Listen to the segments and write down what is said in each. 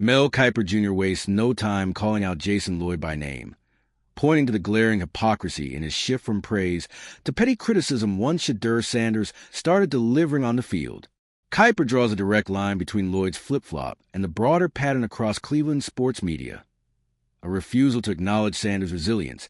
Mel Kiper Jr. wastes no time calling out Jason Lloyd by name, pointing to the glaring hypocrisy in his shift from praise to petty criticism once SHEDEUR Sanders started delivering on the field. Kiper draws a direct line between Lloyd's flip-flop and the broader pattern across Cleveland sports media. A refusal to acknowledge Sanders' resilience,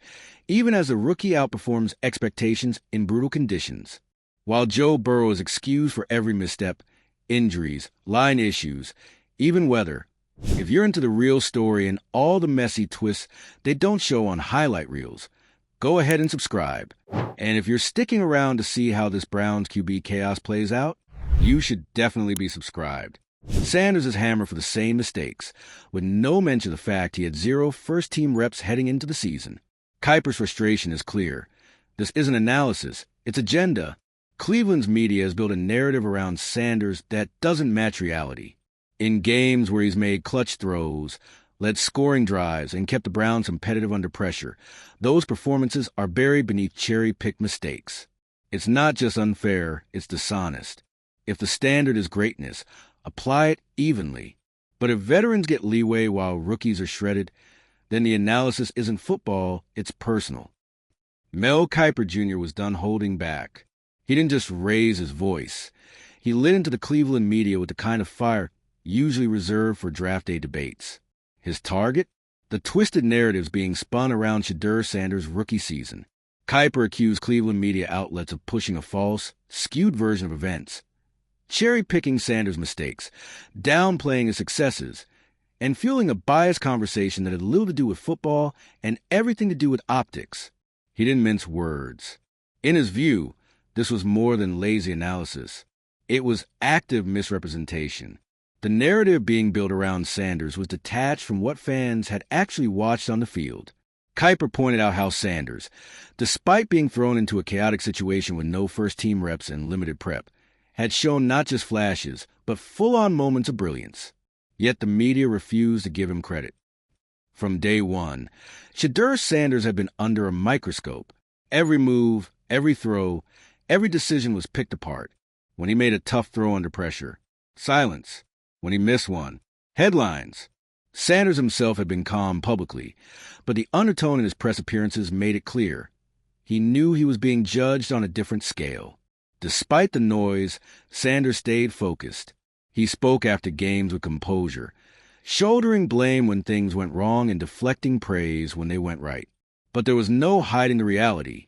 even as the rookie outperforms expectations in brutal conditions. While Joe Burrow is excused for every misstep, injuries, line issues, even weather, if you're into the real story and all the messy twists they don't show on highlight reels, go ahead and subscribe. And if you're sticking around to see how this Browns QB chaos plays out, you should definitely be subscribed. Sanders is hammered for the same mistakes, with no mention of the fact he had 0 first-team reps heading into the season. Kiper's frustration is clear. This isn't analysis, it's agenda. Cleveland's media has built a narrative around Sanders that doesn't match reality. In games where he's made clutch throws, led scoring drives, and kept the Browns competitive under pressure, those performances are buried beneath cherry-picked mistakes. It's not just unfair, it's dishonest. If the standard is greatness, apply it evenly. But if veterans get leeway while rookies are shredded, then the analysis isn't football, it's personal. Mel Kiper Jr. was done holding back. He didn't just raise his voice. He lit into the Cleveland media with the kind of fire usually reserved for draft day debates. His target? The twisted narratives being spun around SHEDEUR Sanders' rookie season. Kiper accused Cleveland media outlets of pushing a false, skewed version of events, cherry-picking Sanders' mistakes, downplaying his successes, and fueling a biased conversation that had little to do with football and everything to do with optics. He didn't mince words. In his view, this was more than lazy analysis. It was active misrepresentation. The narrative being built around Sanders was detached from what fans had actually watched on the field. Kiper pointed out how Sanders, despite being thrown into a chaotic situation with no first-team reps and limited prep, had shown not just flashes, but full-on moments of brilliance. Yet the media refused to give him credit. From day one, SHEDEUR Sanders had been under a microscope. Every move, every throw, every decision was picked apart. When he made a tough throw under pressure, silence. When he missed one, headlines. Sanders himself had been calm publicly, but the undertone in his press appearances made it clear. He knew he was being judged on a different scale. Despite the noise, Sanders stayed focused. He spoke after games with composure, shouldering blame when things went wrong and deflecting praise when they went right. But there was no hiding the reality.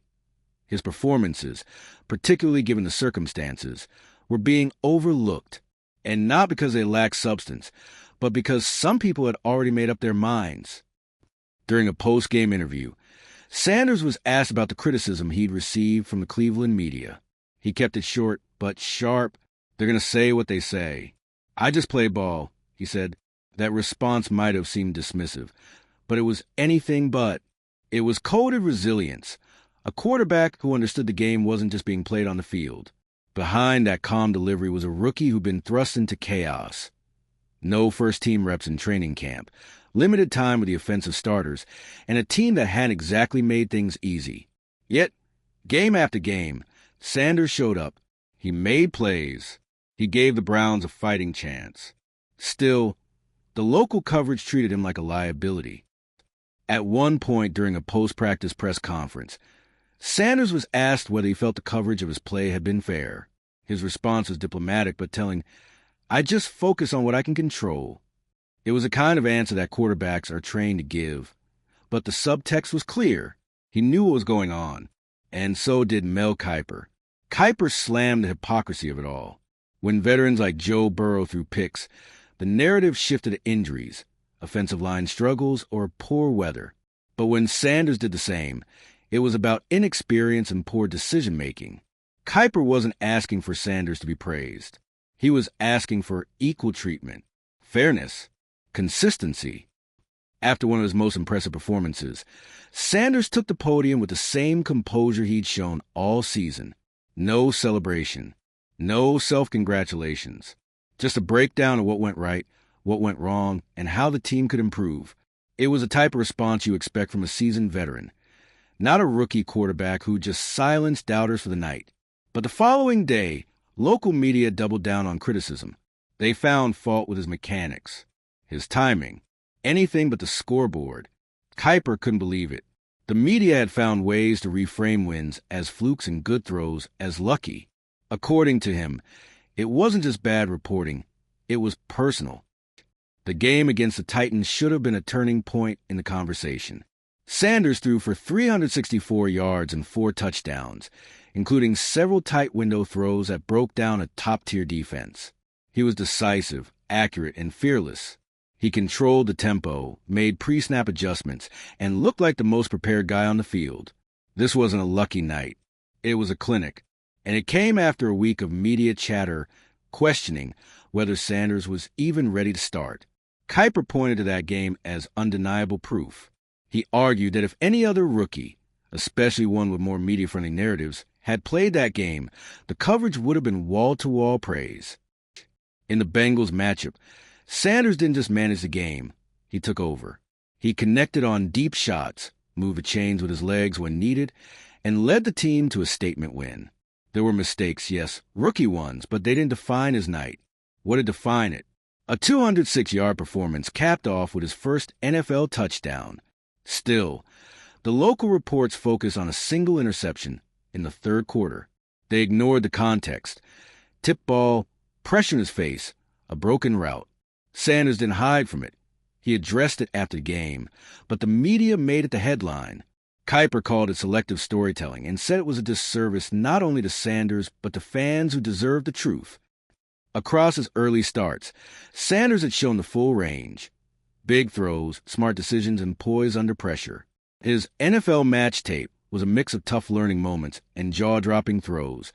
His performances, particularly given the circumstances, were being overlooked, and not because they lacked substance, but because some people had already made up their minds. During a post-game interview, Sanders was asked about the criticism he'd received from the Cleveland media. He kept it short, but sharp. They're going to say what they say. I just play ball, he said. That response might have seemed dismissive, but it was anything but. It was coded resilience. A quarterback who understood the game wasn't just being played on the field. Behind that calm delivery was a rookie who'd been thrust into chaos. No first-team reps in training camp, limited time with the offensive starters, and a team that hadn't exactly made things easy. Yet, game after game, Sanders showed up. He made plays. He gave the Browns a fighting chance. Still, the local coverage treated him like a liability. At one point during a post-practice press conference, Sanders was asked whether he felt the coverage of his play had been fair. His response was diplomatic but telling, "I just focus on what I can control." It was a kind of answer that quarterbacks are trained to give. But the subtext was clear. He knew what was going on. And so did Mel Kiper. Kiper slammed the hypocrisy of it all. When veterans like Joe Burrow threw picks, the narrative shifted to injuries, offensive line struggles, or poor weather. But when Sanders did the same, it was about inexperience and poor decision-making. Kiper wasn't asking for Sanders to be praised. He was asking for equal treatment, fairness, consistency. After one of his most impressive performances, Sanders took the podium with the same composure he'd shown all season. No celebration, no self-congratulations, just a breakdown of what went right, what went wrong, and how the team could improve. It was the type of response you expect from a seasoned veteran, not a rookie quarterback who just silenced doubters for the night. But the following day, local media doubled down on criticism. They found fault with his mechanics. his timing, anything but the scoreboard. Kiper couldn't believe it. The media had found ways to reframe wins as flukes and good throws as lucky. According to him, it wasn't just bad reporting, it was personal. The game against the Titans should have been a turning point in the conversation. Sanders threw for 364 yards and 4 touchdowns, including several tight window throws that broke down a top-tier defense. He was decisive, accurate, and fearless. He controlled the tempo, made pre-snap adjustments, and looked like the most prepared guy on the field. This wasn't a lucky night. It was a clinic, and it came after a week of media chatter questioning whether Sanders was even ready to start. Kiper pointed to that game as undeniable proof. He argued that if any other rookie, especially one with more media-friendly narratives, had played that game, the coverage would have been wall-to-wall praise. In the Bengals matchup, Sanders didn't just manage the game, he took over. He connected on deep shots, moved the chains with his legs when needed, and led the team to a statement win. There were mistakes, yes, rookie ones, but they didn't define his night. What did define it? A 206-yard performance capped off with his first NFL touchdown. Still, the local reports focused on a single interception in the third quarter. They ignored the context. Tip ball, pressure in his face, a broken route. Sanders didn't hide from it. He addressed it after the game, but the media made it the headline. Kiper called it selective storytelling and said it was a disservice not only to Sanders but to fans who deserved the truth. Across his early starts, Sanders had shown the full range. Big throws, smart decisions, and poise under pressure. His NFL match tape was a mix of tough learning moments and jaw-dropping throws,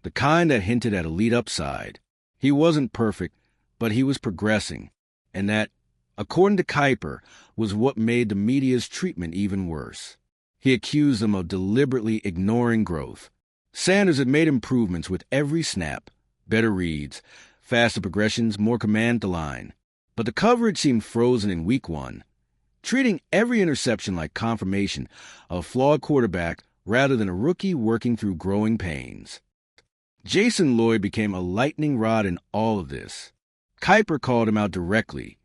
the kind that hinted at elite upside. He wasn't perfect, but he was progressing, and that, according to Kiper, was what made the media's treatment even worse. He accused them of deliberately ignoring growth. Sanders had made improvements with every snap, better reads, faster progressions, more command at the line. But the coverage seemed frozen in week 1, treating every interception like confirmation of a flawed quarterback rather than a rookie working through growing pains. Jason Lloyd became a lightning rod in all of this. Kiper called him out directly,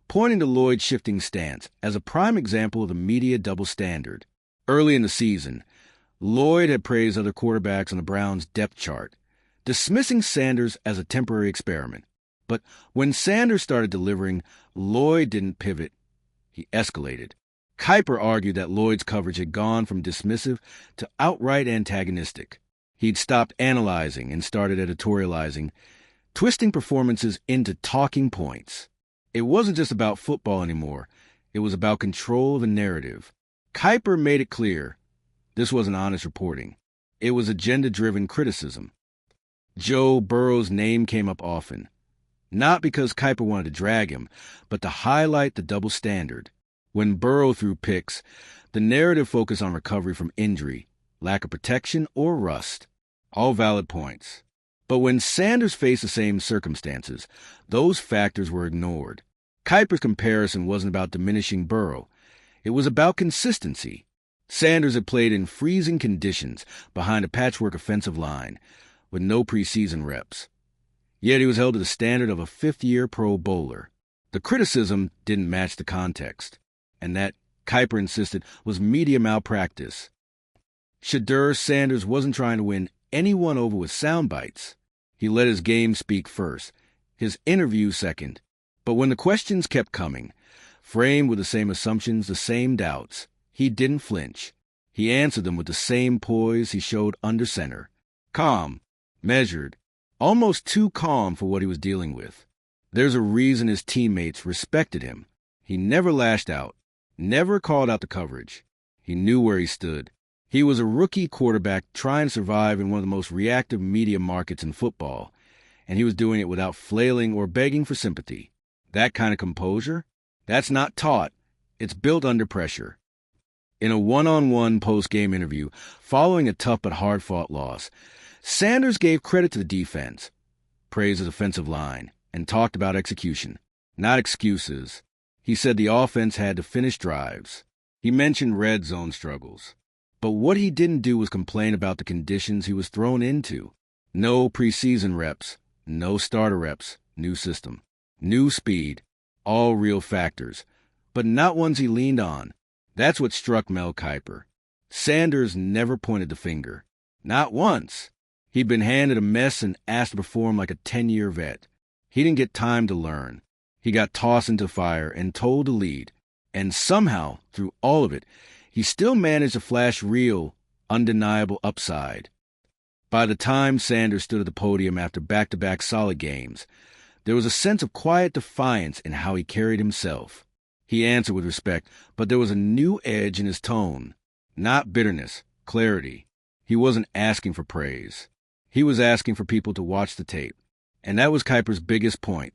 pointing to Lloyd's shifting stance as a prime example of the media double standard. Early in the season, Lloyd had praised other quarterbacks on the Browns' depth chart, dismissing Sanders as a temporary experiment. But when Sanders started delivering, Lloyd didn't pivot. He escalated. Kiper argued that Lloyd's coverage had gone from dismissive to outright antagonistic. He'd stopped analyzing and started editorializing, twisting performances into talking points. It wasn't just about football anymore. It was about control of a narrative. Kiper made it clear this wasn't honest reporting. It was agenda-driven criticism. Joe Burrow's name came up often. Not because Kiper wanted to drag him, but to highlight the double standard. When Burrow threw picks, the narrative focused on recovery from injury, lack of protection, or rust. All valid points. But when Sanders faced the same circumstances, those factors were ignored. Kiper's comparison wasn't about diminishing Burrow. It was about consistency. Sanders had played in freezing conditions behind a patchwork offensive line with no preseason reps. Yet he was held to the standard of a fifth-year Pro Bowler. The criticism didn't match the context, and that, Kiper insisted, was media malpractice. SHEDEUR Sanders wasn't trying to win anyone over with sound bites. He let his game speak first, his interview second. But when the questions kept coming, framed with the same assumptions, the same doubts, he didn't flinch. He answered them with the same poise he showed under center. Calm, measured, almost too calm for what he was dealing with. There's a reason his teammates respected him. He never lashed out, never called out the coverage. He knew where he stood. He was a rookie quarterback trying to survive in one of the most reactive media markets in football, and he was doing it without flailing or begging for sympathy. That kind of composure? That's not taught. It's built under pressure. In a one-on-one post-game interview, following a tough but hard-fought loss, Sanders gave credit to the defense, praised his offensive line, and talked about execution, not excuses. He said the offense had to finish drives. He mentioned red zone struggles. But what he didn't do was complain about the conditions he was thrown into. No preseason reps, no starter reps, new system, new speed, all real factors, but not ones he leaned on. That's what struck Mel Kiper. Sanders never pointed the finger. Not once. He'd been handed a mess and asked to perform like a 10-year vet. He didn't get time to learn. He got tossed into fire and told to lead. And somehow, through all of it, he still managed to flash real, undeniable upside. By the time Sanders stood at the podium after back-to-back solid games, there was a sense of quiet defiance in how he carried himself. He answered with respect, but there was a new edge in his tone. Not bitterness, clarity. He wasn't asking for praise. He was asking for people to watch the tape. And that was Kiper's biggest point.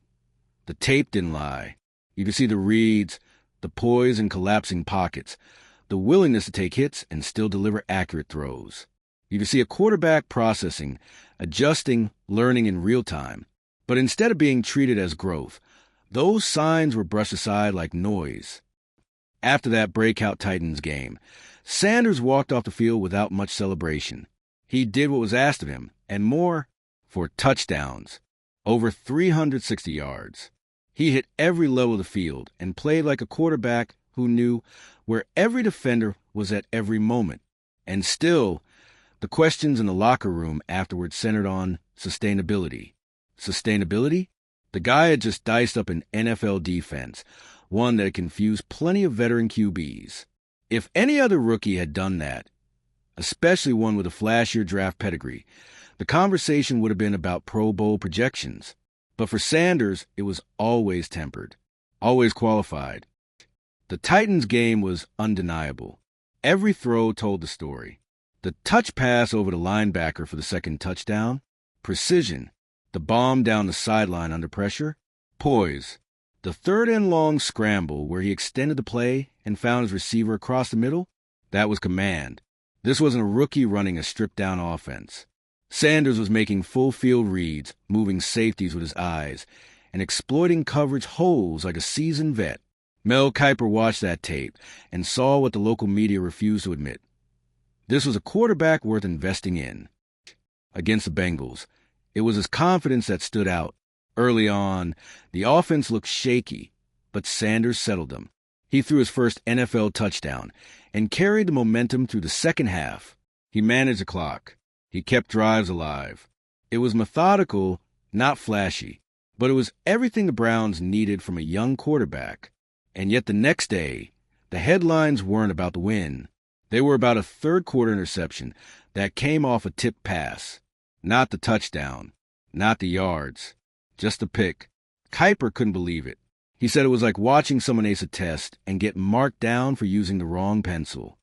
The tape didn't lie. You could see the reads, the poise and collapsing pockets, the willingness to take hits and still deliver accurate throws. You could see a quarterback processing, adjusting, learning in real time. But instead of being treated as growth, those signs were brushed aside like noise. After that breakout Titans game, Sanders walked off the field without much celebration. He did what was asked of him, and more, for touchdowns. Over 360 yards. He hit every level of the field and played like a quarterback who knew where every defender was at every moment. And still, the questions in the locker room afterward centered on sustainability. Sustainability? The guy had just diced up an NFL defense, one that had confused plenty of veteran QBs. If any other rookie had done that, especially one with a flashier draft pedigree, the conversation would have been about Pro Bowl projections. But for Sanders, it was always tempered, always qualified. The Titans game was undeniable. Every throw told the story. The touch pass over the linebacker for the second touchdown, precision. The bomb down the sideline under pressure, poise. The third and long scramble where he extended the play and found his receiver across the middle, that was command. This wasn't a rookie running a stripped-down offense. Sanders was making full-field reads, moving safeties with his eyes, and exploiting coverage holes like a seasoned vet. Mel Kiper watched that tape and saw what the local media refused to admit. This was a quarterback worth investing in. Against the Bengals, it was his confidence that stood out. Early on, the offense looked shaky, but Sanders settled them. He threw his first NFL touchdown and carried the momentum through the second half. He managed the clock. He kept drives alive. It was methodical, not flashy, but it was everything the Browns needed from a young quarterback. And yet the next day, the headlines weren't about the win. They were about a third-quarter interception that came off a tipped pass. Not the touchdown, not the yards, just the pick. Kiper couldn't believe it. He said it was like watching someone ace a test and get marked down for using the wrong pencil.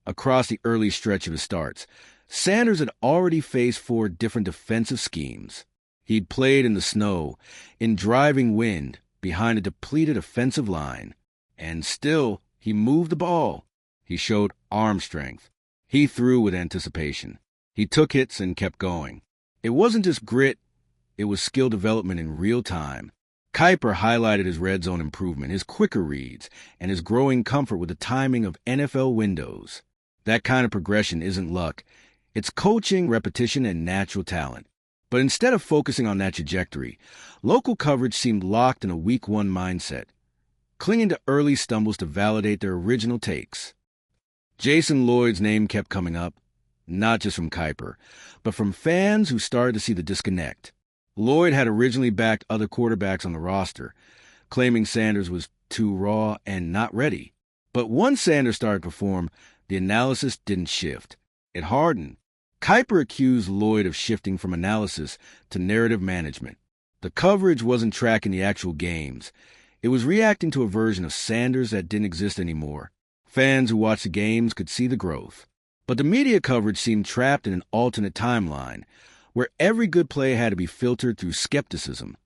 Across the early stretch of his starts, Sanders had already faced 4 different defensive schemes. He'd played in the snow, in driving wind, behind a depleted offensive line. And still, he moved the ball. He showed arm strength. He threw with anticipation. He took hits and kept going. It wasn't just grit, it was skill development in real time. Kiper highlighted his red zone improvement, his quicker reads, and his growing comfort with the timing of NFL windows. That kind of progression isn't luck. It's coaching, repetition, and natural talent. But instead of focusing on that trajectory, local coverage seemed locked in a week 1 mindset, clinging to early stumbles to validate their original takes. Jason Lloyd's name kept coming up, not just from Kiper, but from fans who started to see the disconnect. Lloyd had originally backed other quarterbacks on the roster, claiming Sanders was too raw and not ready. But once Sanders started to perform, the analysis didn't shift. It hardened. Kiper accused Lloyd of shifting from analysis to narrative management. The coverage wasn't tracking the actual games. It was reacting to a version of Sanders that didn't exist anymore. Fans who watched the games could see the growth. But the media coverage seemed trapped in an alternate timeline, where every good play had to be filtered through skepticism.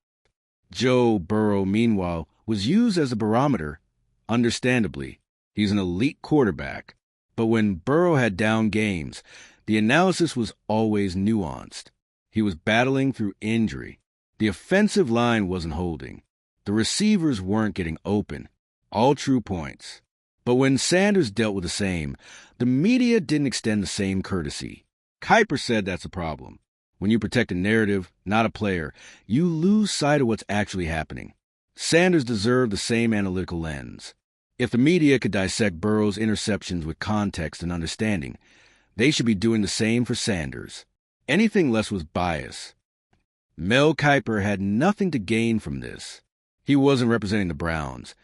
Joe Burrow, meanwhile, was used as a barometer. Understandably, he's an elite quarterback. But when Burrow had down games, the analysis was always nuanced. He was battling through injury. The offensive line wasn't holding. The receivers weren't getting open. All true points. But when Sanders dealt with the same, the media didn't extend the same courtesy. Kiper said that's a problem. When you protect a narrative, not a player, you lose sight of what's actually happening. Sanders deserved the same analytical lens. If the media could dissect Burrow's interceptions with context and understanding, they should be doing the same for Sanders. Anything less was bias. Mel Kiper had nothing to gain from this. He wasn't representing the Browns,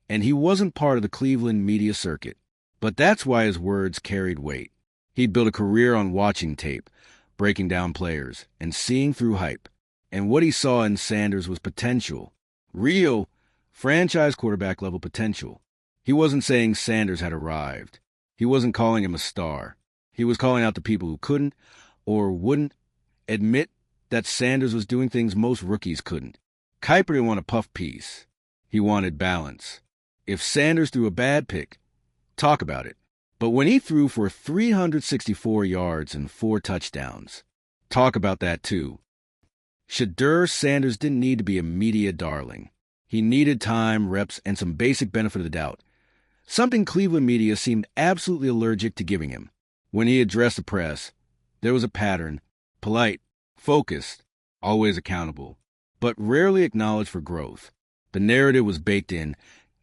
and he wasn't part of the Cleveland media circuit. But that's why his words carried weight. He'd built a career on watching tape, breaking down players, and seeing through hype. And what he saw in Sanders was potential. Real, franchise quarterback level potential. He wasn't saying Sanders had arrived. He wasn't calling him a star. He was calling out the people who couldn't or wouldn't admit that Sanders was doing things most rookies couldn't. Kiper didn't want a puff piece. He wanted balance. If Sanders threw a bad pick, talk about it. But when he threw for 364 yards and 4 touchdowns, talk about that too. SHEDEUR Sanders didn't need to be a media darling. He needed time, reps, and some basic benefit of the doubt. Something Cleveland media seemed absolutely allergic to giving him. When he addressed the press, there was a pattern: polite, focused, always accountable, but rarely acknowledged for growth. The narrative was baked in,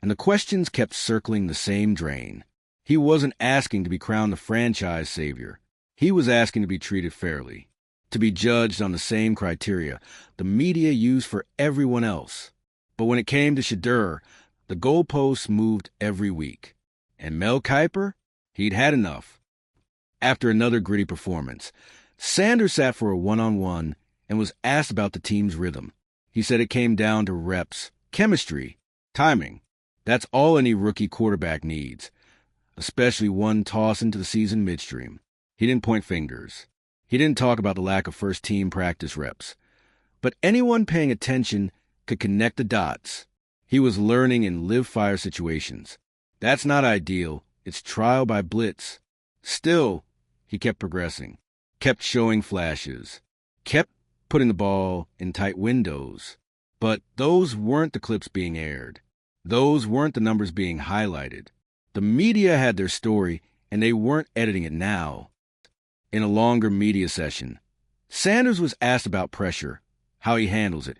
and the questions kept circling the same drain. He wasn't asking to be crowned the franchise savior. He was asking to be treated fairly, to be judged on the same criteria the media used for everyone else. But when it came to SHEDEUR, the goalposts moved every week. And Mel Kiper? He'd had enough. After another gritty performance, Sanders sat for a one-on-one and was asked about the team's rhythm. He said it came down to reps, chemistry, timing. That's all any rookie quarterback needs, especially one tossed into the season midstream. He didn't point fingers. He didn't talk about the lack of first-team practice reps. But anyone paying attention could connect the dots. He was learning in live-fire situations. That's not ideal. It's trial by blitz. Still, he kept progressing, kept showing flashes, kept putting the ball in tight windows. But those weren't the clips being aired. Those weren't the numbers being highlighted. The media had their story, and they weren't editing it now. In a longer media session, Sanders was asked about pressure, how he handles it,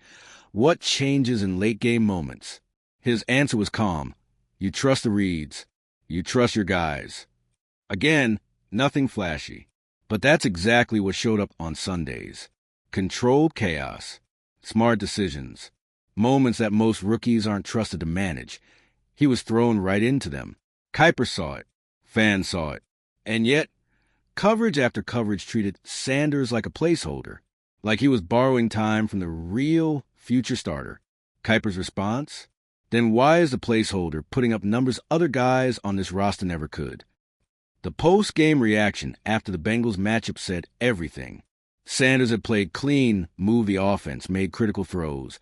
what changes in late-game moments. His answer was calm. You trust the reads. You trust your guys. Again, nothing flashy. But that's exactly what showed up on Sundays. Controlled chaos. Smart decisions. Moments that most rookies aren't trusted to manage. He was thrown right into them. Kiper saw it. Fans saw it. And yet, coverage after coverage treated Sanders like a placeholder, like he was borrowing time from the real future starter. Kiper's response? Then why is the placeholder putting up numbers other guys on this roster never could? The post-game reaction after the Bengals matchup said everything. Sanders had played clean, moved the offense, made critical throws,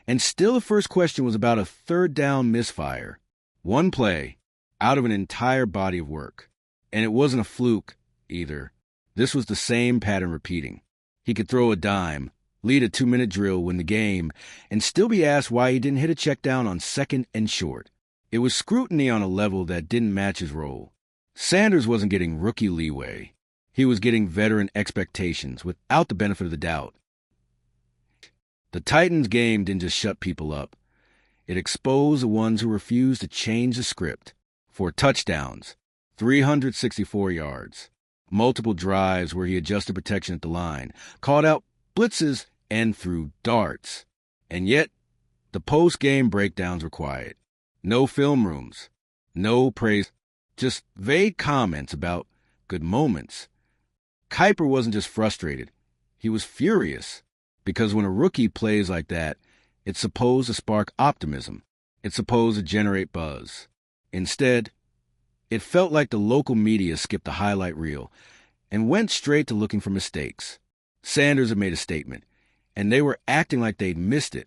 and still the first question was about a third-down misfire. One play, out of an entire body of work. And it wasn't a fluke, either. This was the same pattern repeating. He could throw a dime, lead a 2-minute drill, win the game, and still be asked why he didn't hit a check down on 2nd and short. It was scrutiny on a level that didn't match his role. Sanders wasn't getting rookie leeway. He was getting veteran expectations without the benefit of the doubt. The Titans game didn't just shut people up. It exposed the ones who refused to change the script. 4 touchdowns, 364 yards, multiple drives where he adjusted protection at the line, called out blitzes, and threw darts. And yet, the post-game breakdowns were quiet. No film rooms, no praise, just vague comments about good moments. Kiper wasn't just frustrated. He was furious. Because when a rookie plays like that, it's supposed to spark optimism. It's supposed to generate buzz. Instead, it felt like the local media skipped the highlight reel and went straight to looking for mistakes. Sanders had made a statement, and they were acting like they'd missed it.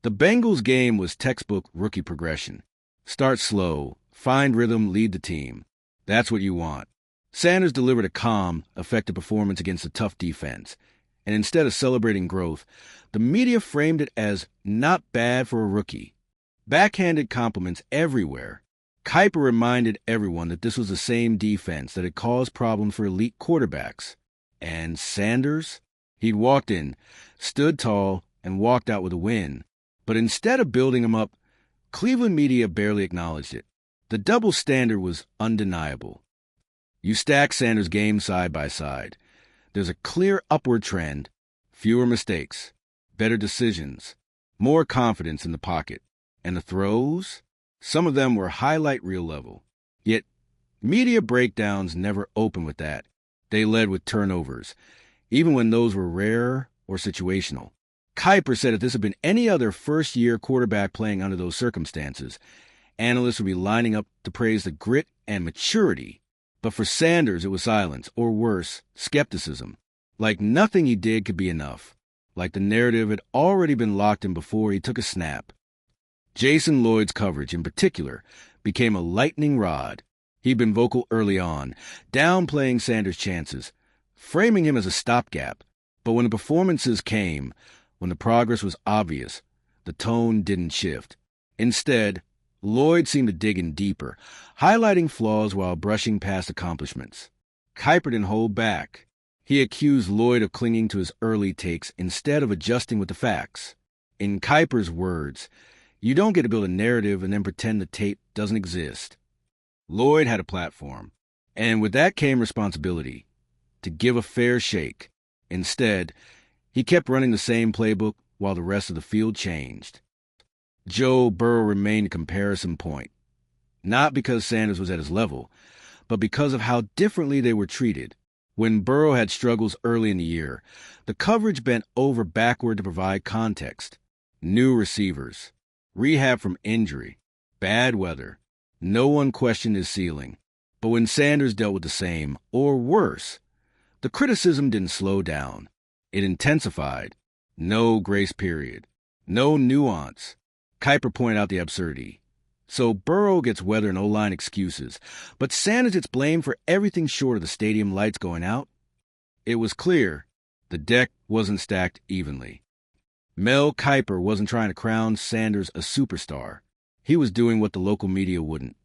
The Bengals game was textbook rookie progression. Start slow, find rhythm, lead the team. That's what you want. Sanders delivered a calm, effective performance against a tough defense. And instead of celebrating growth, the media framed it as not bad for a rookie. Backhanded compliments everywhere. Kiper reminded everyone that this was the same defense that had caused problems for elite quarterbacks. And Sanders? He'd walked in, stood tall, and walked out with a win. But instead of building him up, Cleveland media barely acknowledged it. The double standard was undeniable. You stack Sanders' games side by side. There's a clear upward trend, fewer mistakes, better decisions, more confidence in the pocket. And the throws? Some of them were highlight reel level. Yet, media breakdowns never opened with that. They led with turnovers, even when those were rare or situational. Kiper said if this had been any other first-year quarterback playing under those circumstances, analysts would be lining up to praise the grit and maturity. But for Sanders, it was silence, or worse, skepticism. Like nothing he did could be enough. Like the narrative had already been locked in before he took a snap. Jason Lloyd's coverage, in particular, became a lightning rod. He'd been vocal early on, downplaying Sanders' chances, framing him as a stopgap. But when the performances came, when the progress was obvious, the tone didn't shift. Instead, Lloyd seemed to dig in deeper, highlighting flaws while brushing past accomplishments. Kiper didn't hold back. He accused Lloyd of clinging to his early takes instead of adjusting with the facts. In Kiper's words, you don't get to build a narrative and then pretend the tape doesn't exist. Lloyd had a platform, and with that came responsibility, to give a fair shake. Instead, he kept running the same playbook while the rest of the field changed. Joe Burrow remained a comparison point, not because Sanders was at his level, but because of how differently they were treated. When Burrow had struggles early in the year, the coverage bent over backward to provide context. New receivers, rehab from injury, bad weather. No one questioned his ceiling. But when Sanders dealt with the same, or worse, the criticism didn't slow down. It intensified. No grace period. No nuance. Kiper pointed out the absurdity. So Burrow gets weather and O-line excuses, but Sanders gets blamed for everything short of the stadium lights going out. It was clear the deck wasn't stacked evenly. Mel Kiper wasn't trying to crown Sanders a superstar. He was doing what the local media wouldn't.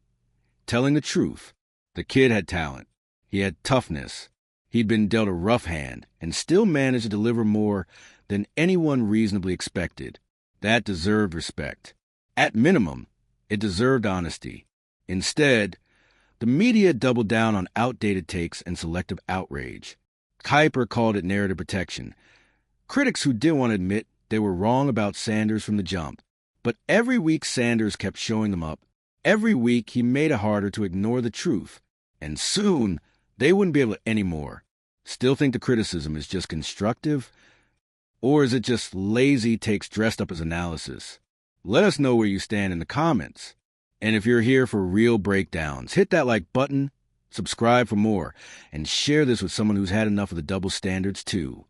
Telling the truth. The kid had talent. He had toughness. He'd been dealt a rough hand and still managed to deliver more than anyone reasonably expected. That deserved respect. At minimum, it deserved honesty. Instead, the media doubled down on outdated takes and selective outrage. Kiper called it narrative protection. Critics who didn't want to admit they were wrong about Sanders from the jump. But every week Sanders kept showing them up. Every week he made it harder to ignore the truth. And soon, they wouldn't be able to anymore. Still think the criticism is just constructive? Or is it just lazy takes dressed up as analysis? Let us know where you stand in the comments. And if you're here for real breakdowns, hit that like button, subscribe for more, and share this with someone who's had enough of the double standards too.